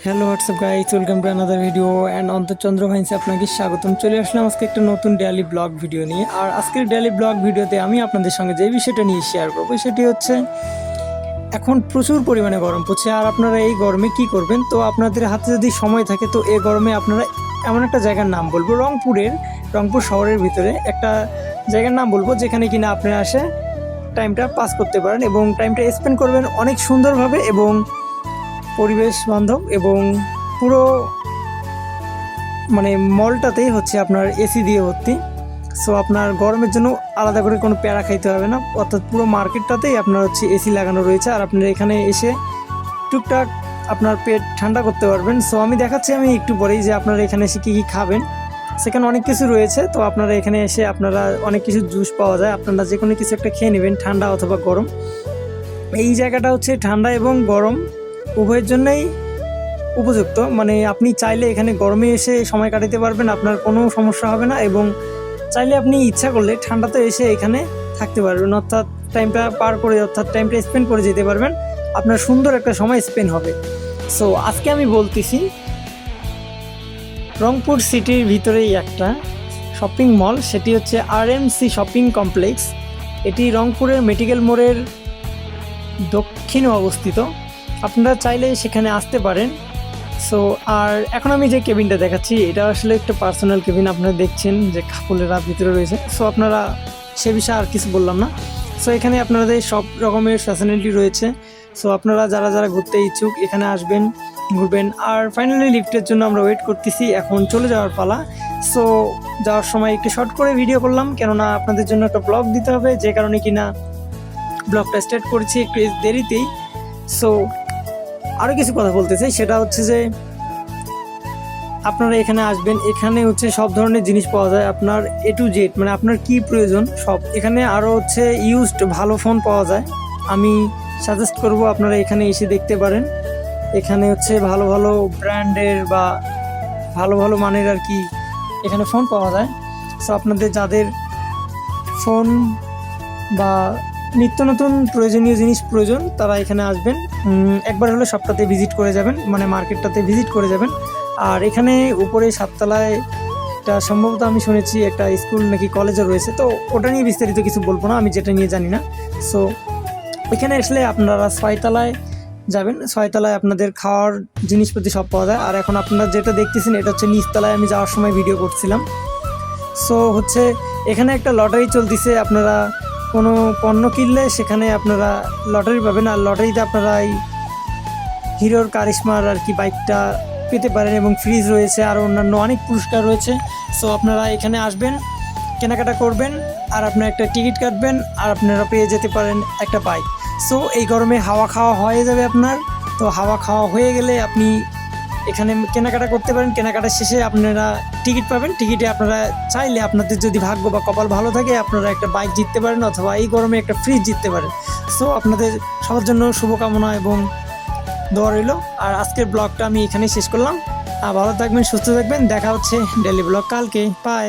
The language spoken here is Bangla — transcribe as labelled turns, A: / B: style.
A: Hello WhatsApp guys, welcome to another video and অন্তর্চন্দ্র ভাইন্সে আপনাকে স্বাগতম। চলে আসলাম আজকে একটা নতুন ডেইলি ব্লগ ভিডিও নিয়ে। আর আজকের ডেইলি ব্লগ ভিডিওতে আমি আপনাদের সঙ্গে যে বিষয়টা নিয়ে শেয়ার করবো সেটি হচ্ছে এখন প্রচুর পরিমাণে গরম পড়ছে। আর আপনারা এই গরমে কি করবেন? তো আপনাদের হাতে যদি সময় থাকে তো এই গরমে আপনারা এমন একটা জায়গার নাম বলবো, রংপুর শহরের ভিতরে একটা জায়গার নাম বলবো যেখানে কিনা আপনারা আসে টাইমটা পাস করতে পারেন এবং টাইমটা স্পেন্ড করবেন অনেক সুন্দরভাবে এবং পরিবেশ বান্ধব। এবং পুরো মলটাতেই হচ্ছে আপনার এসি দিয়ে ভর্তি। সো আপনার গরমের জন্য আলাদা করে কোনো প্যারা খাইতে হবে না, অর্থাৎ পুরো মার্কেটটাতেই আপনার হচ্ছে এসি লাগানো রয়েছে। আর আপনার এখানে এসে টুকটাক আপনার পেট ঠান্ডা করতে পারবেন। সো আমি দেখাচ্ছি আমি একটু পরেই যে আপনারা এখানে এসে কী কী খাবেন। সেখানে অনেক কিছু রয়েছে, তো আপনারা এখানে এসে আপনারা অনেক কিছু জুস পাওয়া যায়, আপনারা যে কোনো কিছু একটা খেয়ে নেবেন, ঠান্ডা অথবা গরম। এই জায়গাটা হচ্ছে ঠান্ডা এবং গরম উভয়ের জন্যই উপযুক্ত। আপনি চাইলে এখানে গরমে এসে সময় কাটাতে পারবেন, আপনার কোনো সমস্যা হবে না। এবং চাইলে আপনি ইচ্ছা করলে ঠান্ডাতে এসে এখানে থাকতে পারবেন, অর্থাৎ টাইমটা স্পেন্ড করে যেতে পারবেন। আপনার সুন্দর একটা সময় স্পেন্ড হবে। সো আজকে আমি বলতেছি রংপুর সিটির ভিতরেই একটা শপিং মল, সেটি হচ্ছে RMC শপিং কমপ্লেক্স। এটি রংপুরের মেডিকেল মোড়ের দক্ষিণে অবস্থিত। আপনারা চাইলে সেখানে আসতে পারেন। সো আর এখন আমি যে কেবিনটা দেখাচ্ছি এটা আসলে একটা পার্সোনাল কেবিন, আপনারা দেখছেন যে কাপড়েরা ভিতরে রয়েছে। সো আপনারা সে বিষয়ে আর কিছু বললাম না। সো এখানে আপনাদের সব রকমের ফ্যাসিলিটি রয়েছে। সো আপনারা যারা ঘুরতে ইচ্ছুক এখানে আসবেন, ঘুরবেন। আর ফাইনালি লিফটের জন্য আমরা ওয়েট করতেছি, এখন চলে যাওয়ার পালা। সো যাওয়ার সময় একটু শর্ট করে ভিডিও করলাম, কেননা আপনাদের জন্য একটা ব্লগ দিতে হবে, যে কারণে কিনা ব্লগটা স্টার্ট করেছি একটু দেরিতেই। সো আরও কিছু কথা বলতে চাই, সেটা হচ্ছে যে আপনারা এখানে আসবেন, এখানে হচ্ছে সব ধরনের জিনিস পাওয়া যায়, আপনার A to Z, আপনার কি প্রয়োজন সব এখানে। আরও হচ্ছে ইউজড ভালো ফোন পাওয়া যায়। আমি সাজেস্ট করব আপনারা এখানে এসে দেখতে পারেন। এখানে হচ্ছে ভালো ভালো ব্র্যান্ডের বা ভালো ভালো মানের আর কি এখানে ফোন পাওয়া যায়। সো আপনাদের যাদের ফোন বা নিত্য নতুন প্রয়োজনীয় জিনিস প্রয়োজন তারা এখানে আসবেন, একবার হলে সবটাতে ভিজিট করে যাবেন, মার্কেটটাতে ভিজিট করে যাবেন। আর এখানে উপরে 7 তলায় একটা সম্ভবত আমি শুনেছি একটা স্কুল নাকি কলেজও রয়েছে, তো ওটা নিয়ে বিস্তারিত কিছু বলবো না, আমি যেটা নিয়ে জানি না। সো এখানে আসলে আপনারা 6 তলায় যাবেন, 6 তলায় আপনাদের খাওয়ার জিনিসপাতি সব পাওয়া যায়। আর এখন আপনারা যেটা দেখতেছেন এটা হচ্ছে নিচতলায়, আমি যাওয়ার সময় ভিডিও করছিলাম। সো হচ্ছে এখানে একটা লটারি চলতেছে, আপনারা কোনো পণ্য কিনলে সেখানে আপনারা লটারি পাবেন। আর লটারিতে আপনারা এই হিরোর কারিশমার আর কি বাইকটা পেতে পারেন এবং ফ্রিজ রয়েছে আর অন্যান্য অনেক পুরস্কার রয়েছে। সো আপনারা এখানে আসবেন, কেনাকাটা করবেন আর আপনারা একটা টিকিট কাটবেন আর আপনারা পেয়ে যেতে পারেন একটা বাইক। সো এই গরমে হাওয়া খাওয়া হয়ে যাবে আপনার। তো হাওয়া খাওয়া হয়ে গেলে আপনি এখানে কেনাকাটা করতে পারেন, কেনাকাটার শেষে আপনারা টিকিট পাবেন। টিকিটে আপনারা চাইলে আপনাদের যদি ভাগ্য বা কপাল ভালো থাকে আপনারা একটা বাইক জিততে পারেন, অথবা এই গরমে একটা ফ্রিজ জিততে পারেন। সো আপনাদের সবার জন্য শুভকামনা এবং দোয়া রইল। আর আজকের ব্লগটা আমি এখানেই শেষ করলাম। আর ভালো থাকবেন, সুস্থ থাকবেন, দেখা হচ্ছে ডেইলি ব্লগ কালকে। বাই।